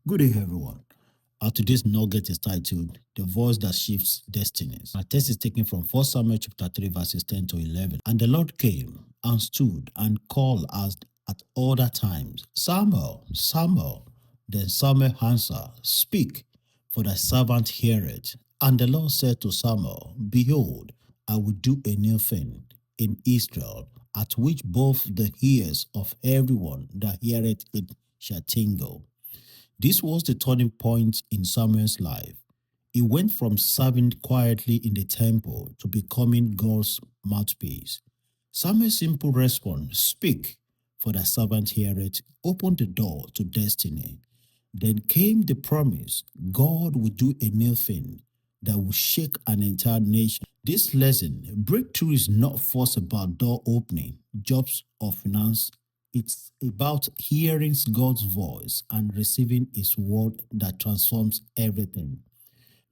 Good day, everyone. Today's nugget is titled The Voice That Shifts Destinies. Our text is taken from 1 Samuel chapter 3, verses 10 to 11. And the Lord came and stood and called as at other times, Samuel, Samuel. Then Samuel answered, Speak, for thy servant heareth. And the Lord said to Samuel, Behold, I will do a new thing in Israel, at which both the ears of everyone that heareth it shall tingle. This was the turning point in Samuel's life. He went from serving quietly in the temple to becoming God's mouthpiece. Samuel's simple response, Speak, for thy servant heareth, opened the door to destiny. Then came the promise God would do a new thing that will shake an entire nation. This lesson, breakthrough is not first about door opening, jobs, or finance. It's about hearing God's voice and receiving His word that transforms everything.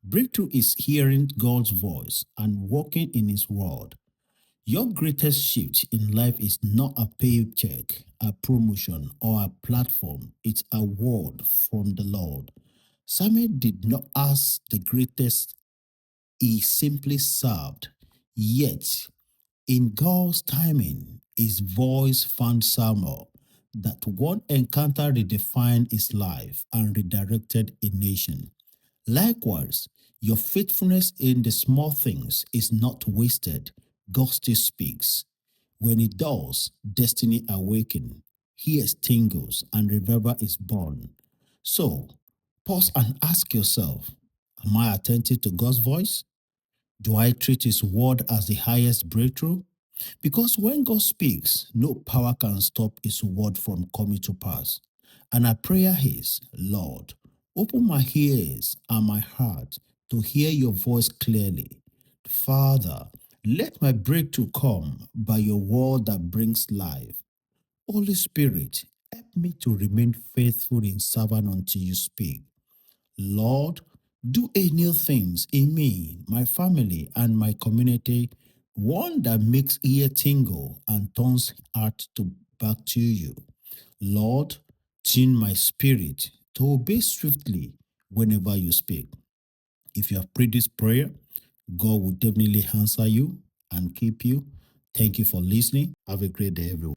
Breakthrough is hearing God's voice and walking in His word. Your greatest shift in life is not a paycheck, a promotion, or a platform. It's a word from the Lord. Samuel did not ask the greatest, he simply served. Yet, in God's timing, his voice found Samuel. That one encounter redefined his life and redirected a nation. Likewise, your faithfulness in the small things is not wasted. God still speaks. When it does, destiny awakens, ears tingles, and revival is born. So, pause and ask yourself, am I attentive to God's voice? Do I treat His word as the highest breakthrough? Because when God speaks, no power can stop His word from coming to pass. And our prayer is, Lord, open my ears and my heart to hear your voice clearly. Father, let my breakthrough come by your word that brings life. Holy Spirit, help me to remain faithful in serving until you speak. Lord, do a new things in me, my family, and my community, one that makes ear tingle and turns heart to back to you. Lord, tune my spirit to obey swiftly whenever you speak. If you have prayed this prayer, God will definitely answer you and keep you. Thank you for listening. Have a great day, everyone.